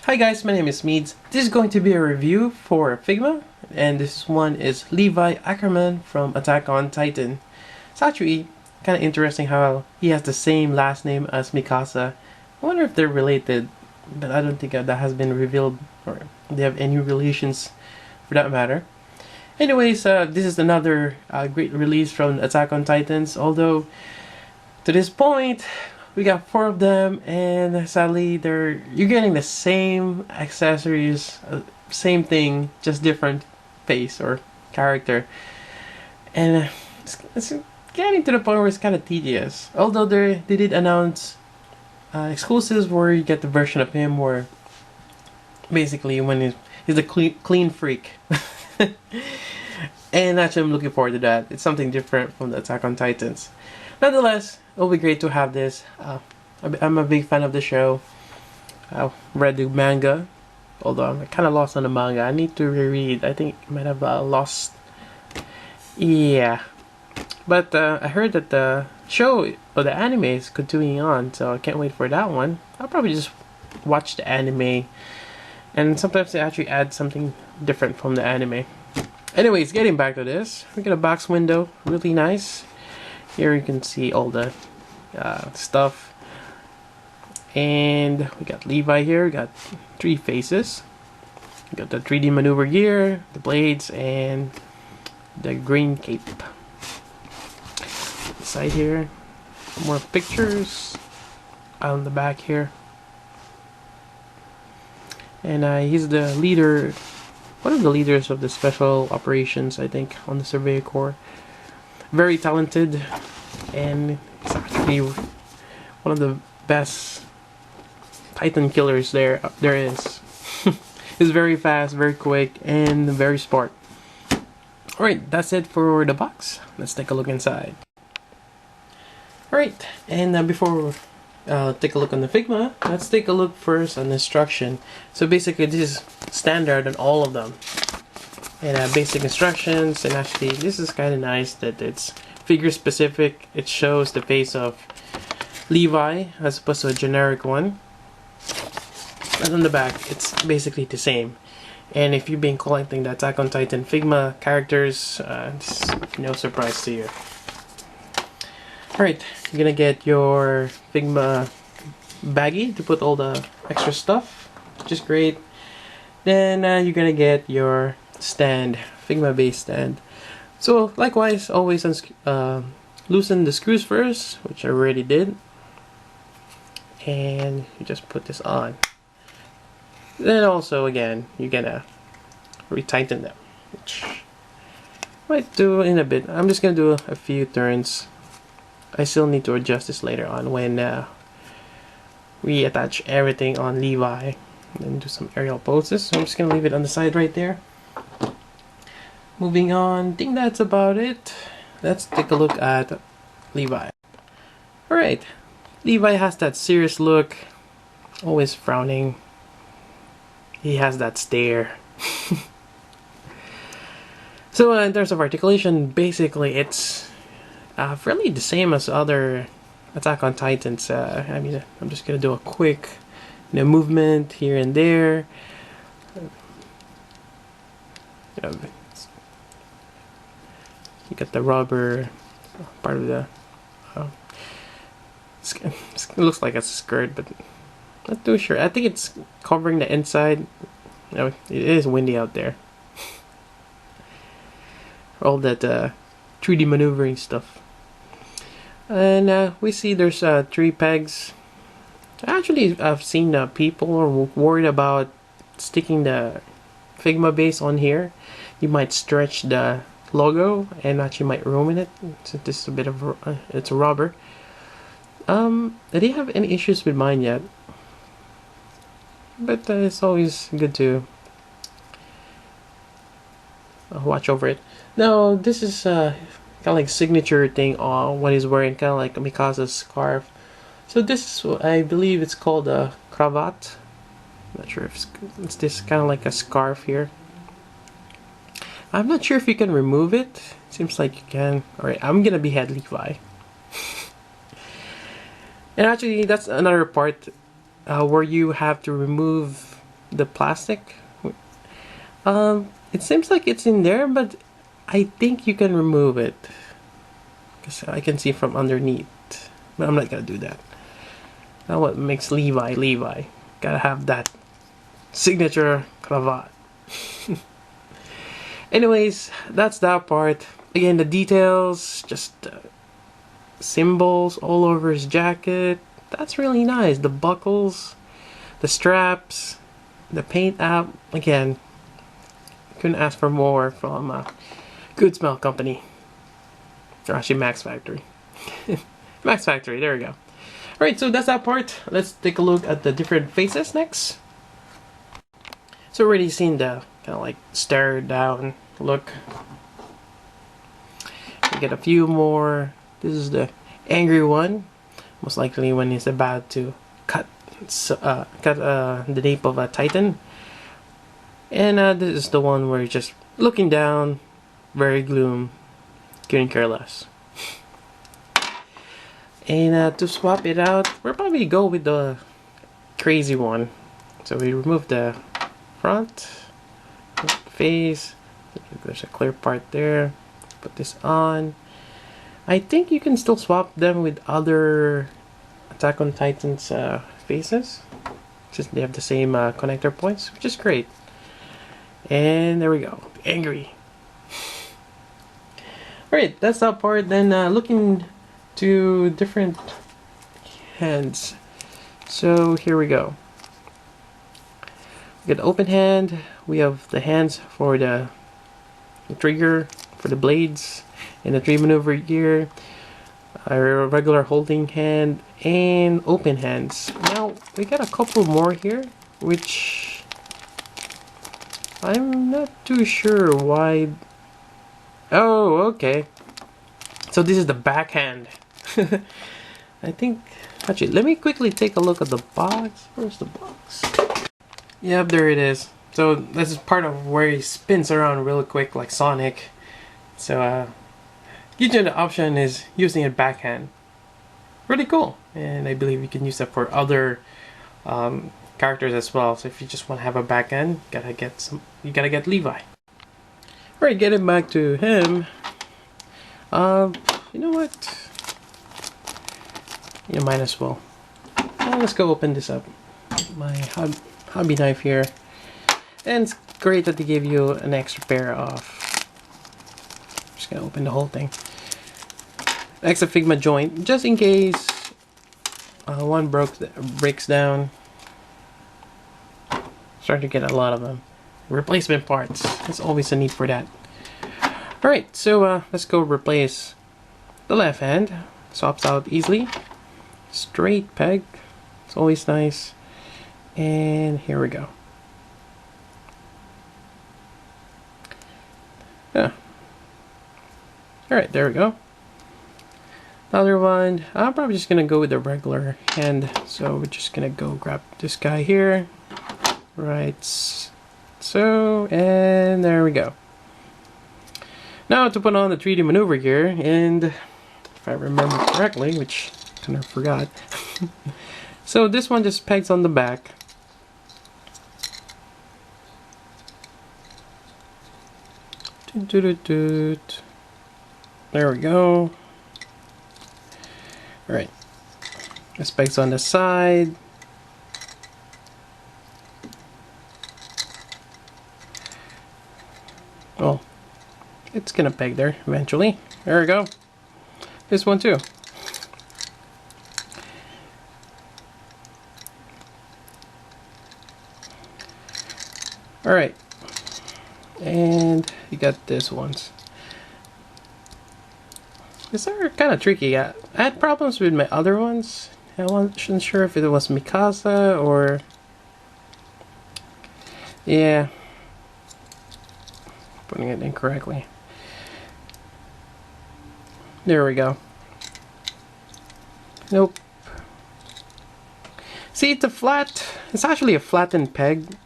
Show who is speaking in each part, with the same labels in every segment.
Speaker 1: Hi guys, my name is Meads. This is going to be a review for Figma, and this one is Levi Ackerman from Attack on Titan. It's actually kind of interesting how he has the same last name as Mikasa. I wonder if they're related, but I don't think that has been revealed or they have any relations for that matter. Anyways, this is another great release from Attack on Titans, although to this point we got 4 of them, and sadly you're getting the same accessories, same thing, just different face or character, and it's getting to the point where it's kind of tedious. Although they did announce exclusives where you get the version of him where basically when he's a clean freak. And actually I'm looking forward to that. It's something different from the Attack on Titans. Nonetheless, it'll be great to have this. I'm a big fan of the show. I read the manga, although I'm kind of lost on the manga. I need to reread. I think I might have lost. Yeah, but I heard that the show or the anime is continuing on, so I can't wait for that one. I'll probably just watch the anime, and sometimes they actually add something different from the anime. Anyways, getting back to this, we got a box window, really nice. Here you can see all the stuff, and we got Levi here. We got 3 faces. We got the 3D maneuver gear, the blades, and the green cape. Side here, more pictures on the back here, and he's the leader, one of the leaders of the special operations, I think, on the Surveyor Corps. Very talented, and he's actually one of the best Titan killers there is. He's very fast, very quick, and very smart. Alright, that's it for the box. Let's take a look inside. Alright, and before we take a look on the Figma, let's take a look first on the instruction. So basically this is standard on all of them. And basic instructions, and actually this is kind of nice that it's figure specific. It shows the face of Levi as opposed to a generic one. And on the back it's basically the same. And if you've been collecting the Attack on Titan Figma characters, it's no surprise to you. Alright, you're gonna get your Figma baggie to put all the extra stuff, which is great. Then you're gonna get your stand, Figma base stand. So likewise, always loosen the screws first, which I already did, and you just put this on. Then also again, you're gonna retighten them, which I might do in a bit. I'm just gonna do a few turns. I still need to adjust this later on when we attach everything on Levi, and then do some aerial poses. So I'm just gonna leave it on the side right there. Moving on, I think that's about it. Let's take a look at Levi. Alright, Levi has that serious look, always frowning. He has that stare. So in terms of articulation, basically it's fairly the same as other Attack on Titans. I mean, I'm just gonna do a quick movement here and there. You got the rubber part of the it looks like it's a skirt, but not too sure. I think it's covering the inside. It is windy out there. All that 3D maneuvering stuff. And we see there's 3 pegs. Actually, I've seen people are worried about sticking the Figma base on here. You might stretch the logo and actually might ruin it, since this is a bit of it's a rubber. I didn't have any issues with mine yet, but it's always good to watch over it. Now this is kind of like signature thing on what he's wearing, kind of like Mikasa's scarf. So this is, I believe it's called a cravat. Not sure if it's this kind of like a scarf here. I'm not sure if you can remove it. Seems like you can. Alright, I'm gonna behead Levi. And actually, that's another part where you have to remove the plastic. It seems like it's in there, but I think you can remove it because I can see from underneath. But I'm not gonna do that. Now what makes Levi Levi? Gotta have that signature cravat. Anyways, that's that part. Again, the details, just symbols all over his jacket. That's really nice. The buckles, the straps, the paint app. Again, couldn't ask for more from Good Smell Company. Or actually Max Factory. Max Factory, there we go. Alright, so that's that part. Let's take a look at the different faces next. So already seen the kind of like stare down look. We get a few more. This is the angry one. Most likely when he's about to cut the nape of a Titan. And this is the one where he's just looking down, very gloom, couldn't care less. And to swap it out, we'll probably go with the crazy one. So we remove the front, face, there's a clear part there, put this on. I think you can still swap them with other Attack on Titan's faces, since they have the same connector points, which is great. And there we go, angry. Alright, that's that part. Then looking to different hands. So here we go. We got open hand. We have the hands for the trigger, for the blades, and the 3 maneuver gear. A regular holding hand and open hands. Now we got a couple more here, which I'm not too sure why. Oh, okay. So this is the backhand. I think, actually, let me quickly take a look at the box. Where's the box? Yep, there it is. So this is part of where he spins around really quick like Sonic. So gives you the option is using a backhand. Really cool. And I believe you can use that for other characters as well. So if you just want to have a backhand, you gotta get Levi. Alright, getting back to him. You know what? You might as well. Let's go open this up. My hobby knife here. And it's great that they gave you an extra pair of. Just gonna open the whole thing. Extra Figma joint, just in case one breaks down. Starting to get a lot of them. Replacement parts. There's always a need for that. Alright, so let's go replace the left hand. Swaps out easily. Straight peg. It's always nice. And here we go. Yeah. Alright, there we go. Other one, I'm probably just gonna go with the regular hand. So we're just gonna go grab this guy here. Right. So, and there we go. Now to put on the 3D maneuver gear, and if I remember correctly, which I kind of forgot. So this one just pegs on the back. There we go. Alright. This pegs on the side. Well, it's gonna peg there eventually. There we go. This one too. Alright. And you got this ones. These are kind of tricky. I had problems with my other ones. I wasn't sure if it was Mikasa or... Yeah. Putting it incorrectly. There we go. Nope. See, it's actually a flattened peg.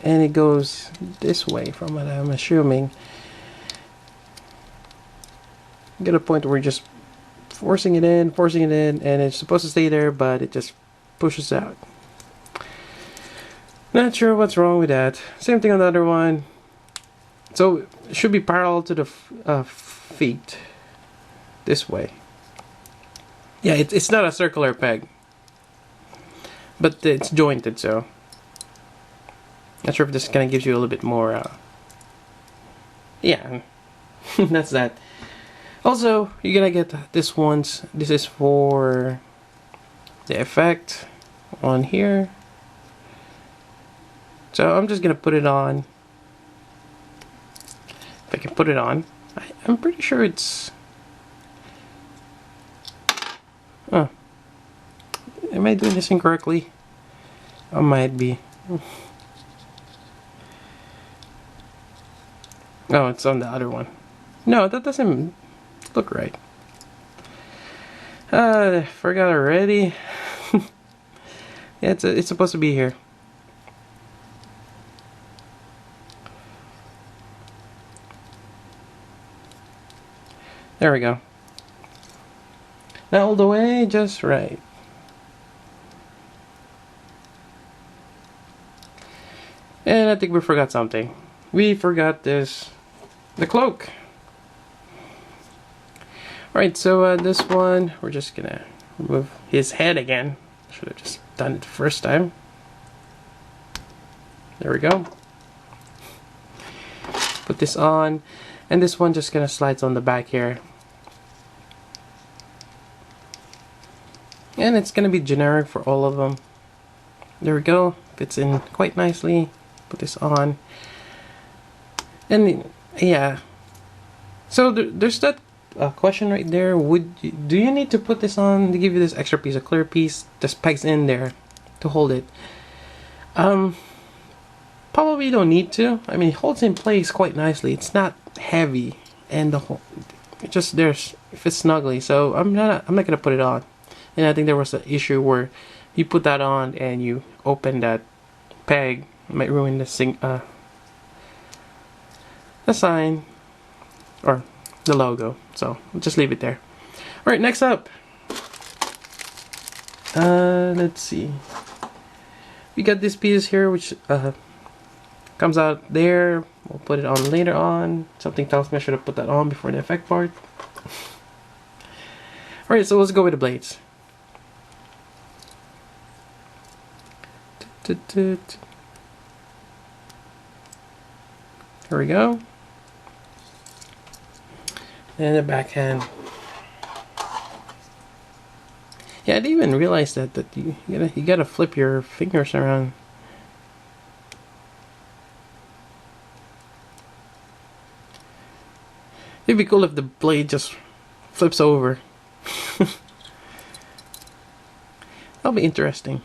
Speaker 1: And it goes this way from what I'm assuming. Get a point where we're just forcing it in, and it's supposed to stay there, but it just pushes out. Not sure what's wrong with that. Same thing on the other one. So it should be parallel to the feet. This way. Yeah, it's not a circular peg. But it's jointed, so. Not sure if this kind of gives you a little bit more. Yeah. That's that. Also, you're gonna get this one's. This is for the effect on here. So I'm just gonna put it on. If I can put it on, I'm pretty sure it's. Oh, am I doing this incorrectly? I might be. Oh, it's on the other one. No, that doesn't look right. Forgot already. Yeah, it's supposed to be here. There we go. Now all the way, just right. And I think we forgot something. We forgot this, the cloak. Alright, so this one, we're just gonna remove his head again. Should have just done it the first time. There we go. Put this on, and this one just kind of slides on the back here. And it's gonna be generic for all of them. There we go. Fits in quite nicely. Put this on. And yeah. So there's that question right there. Do you need to put this on to give you this extra piece, a clear piece, just pegs in there to hold it? Probably don't need to. I mean, it holds in place quite nicely. It's not heavy, and the whole it just there's it fits snugly. So I'm not gonna put it on. And I think there was an issue where you put that on and you open that peg, it might ruin the sign or the logo. So I'll just leave it there. All right, next up. Let's see. We got this piece here, which comes out there. We'll put it on later on. Something tells me I should have put that on before the effect part. All right, so let's go with the blades. Here we go. And the backhand. Yeah, I didn't even realize that you gotta flip your fingers around. It'd be cool if the blade just flips over. That'll be interesting.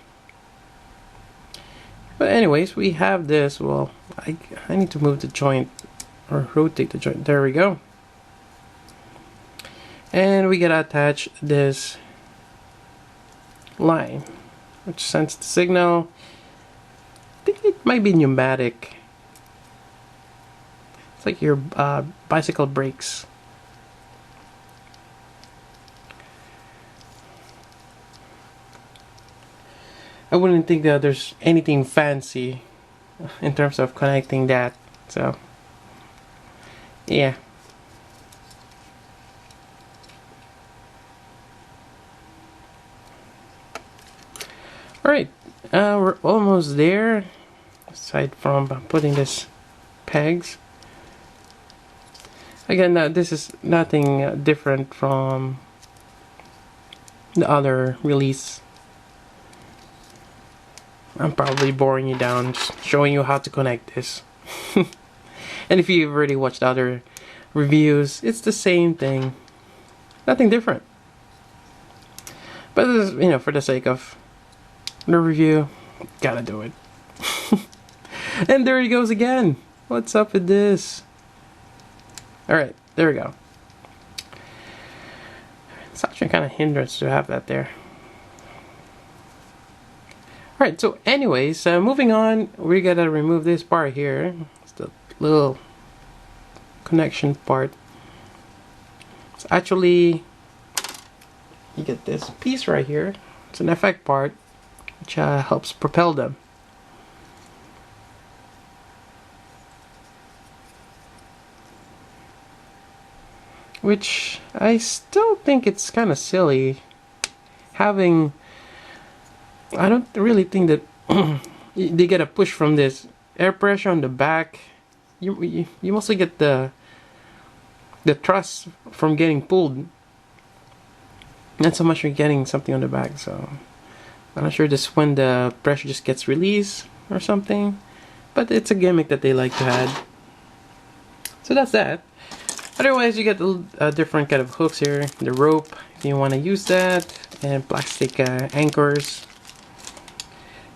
Speaker 1: But anyways, we have this. Well, I need to move the joint or rotate the joint. There we go. And we gotta attach this line, which sends the signal. I think it might be pneumatic. It's like your bicycle brakes. I wouldn't think that there's anything fancy in terms of connecting that. So, yeah. Alright, we're almost there. Aside from putting this pegs. Again, this is nothing different from the other release. I'm probably boring you down, just showing you how to connect this. And if you've already watched other reviews, it's the same thing. Nothing different. But this is, you know, for the sake of the review, gotta do it. And there he goes again. What's up with this? Alright, there we go. It's actually kind of hindrance to have that there. Alright, so anyways, moving on, we gotta remove this part here. It's the little connection part. It's actually, you get this piece right here. It's an effect part, which helps propel them. which I still think it's kind of silly having. I don't really think that they get a push from this air pressure on the back. You mostly get the thrust from getting pulled, not so much from getting something on the back. So I'm not sure just when the pressure just gets released or something, but it's a gimmick that they like to add. So that's that. Otherwise, you get a different kind of hooks here, the rope if you want to use that, and plastic anchors.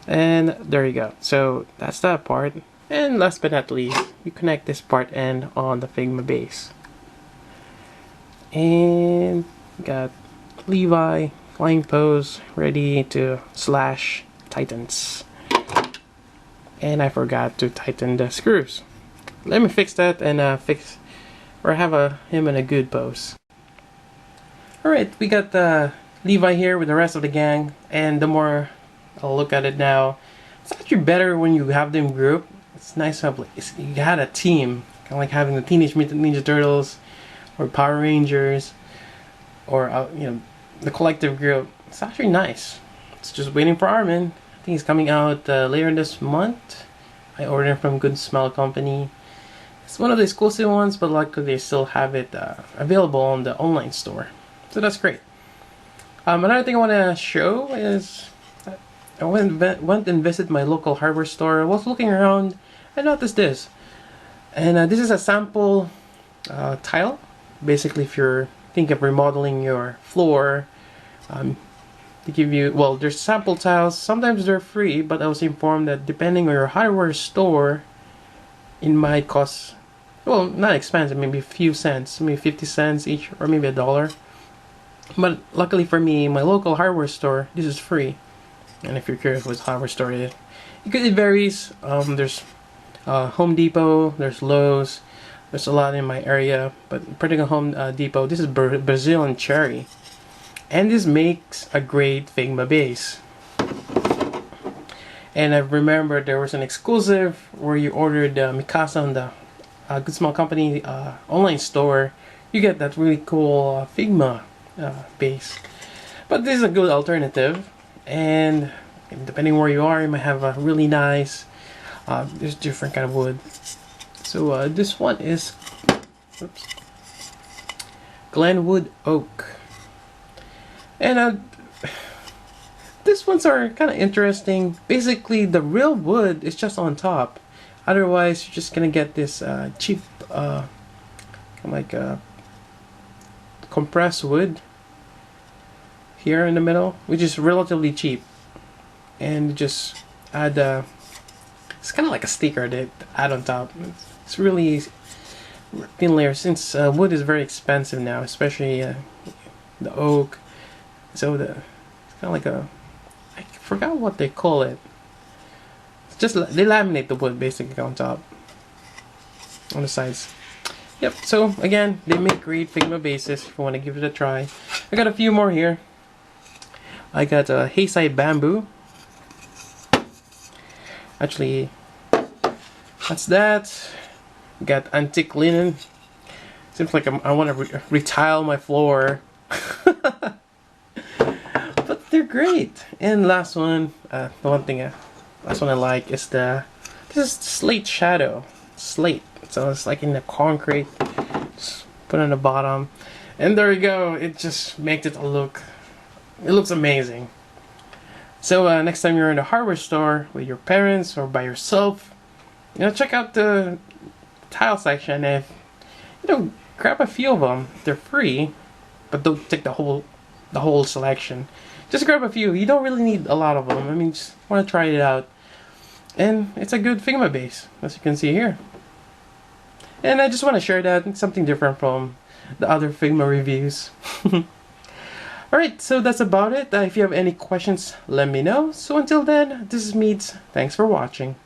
Speaker 1: And there you go. So that's that part. And last but not least, you connect this part end on the Figma base. And got Levi flying pose ready to slash tightens. And I forgot to tighten the screws. Let me fix that and have him in a good pose. Alright, we got Levi here with the rest of the gang, and the more I'll look at it now, it's actually better when you have them group. It's nice to have you had a team, kind of like having the Teenage Mutant Ninja Turtles or Power Rangers or the collective group. It's actually nice. It's just waiting for Armin. I think he's coming out later this month. I ordered from Good Smell Company. It's one of the exclusive ones, but luckily they still have it available on the online store. So that's great. Another thing I want to show is I went and visited my local hardware store. I was looking around. I noticed this. And this is a sample tile. Basically, if you're thinking of remodeling your floor, they give you, well, there's sample tiles. Sometimes they're free, but I was informed that depending on your hardware store, it might cost, well, not expensive, maybe a few cents, maybe 50 cents each, or maybe $1. But luckily for me, my local hardware store, this is free. And if you're curious what hardware store it is, it varies. There's Home Depot, there's Lowe's, there's a lot in my area, but particularly Home Depot, this is Brazilian cherry. And this makes a great Figma base. And I remember there was an exclusive where you ordered Mikasa on the Good Small Company online store. You get that really cool Figma base. But this is a good alternative. And depending where you are, you might have a really nice, there's different kind of wood. So this one is, oops, Glenwood Oak. And these ones are kind of interesting. Basically, the real wood is just on top. Otherwise, you're just gonna get this cheap, kind of like compressed wood here in the middle, which is relatively cheap, and just add it's kind of like a sticker that add on top. It's really thin layer since wood is very expensive now, especially the oak. So it's kind of like I forgot what they call it. It's just they laminate the wood basically on top, on the sides. Yep. So again, they make great Figma bases if you want to give it a try. I got a few more here. I got a Hayside Bamboo. Actually, that's that. Got Antique Linen. Seems like I want to retile my floor. But they're great. And last one, last one I like is this is Slate Shadow. Slate. So it's like in the concrete. Just put on the bottom. And there you go. It just makes it look. It looks amazing. So next time you're in a hardware store with your parents or by yourself, check out the tile section and grab a few of them. They're free, but don't take the whole selection. Just grab a few. You don't really need a lot of them. I mean, just want to try it out. And it's a good Figma base, as you can see here. And I just want to share that. It's something different from the other Figma reviews. Alright, so that's about it. If you have any questions, let me know. So until then, this is Meads. Thanks for watching.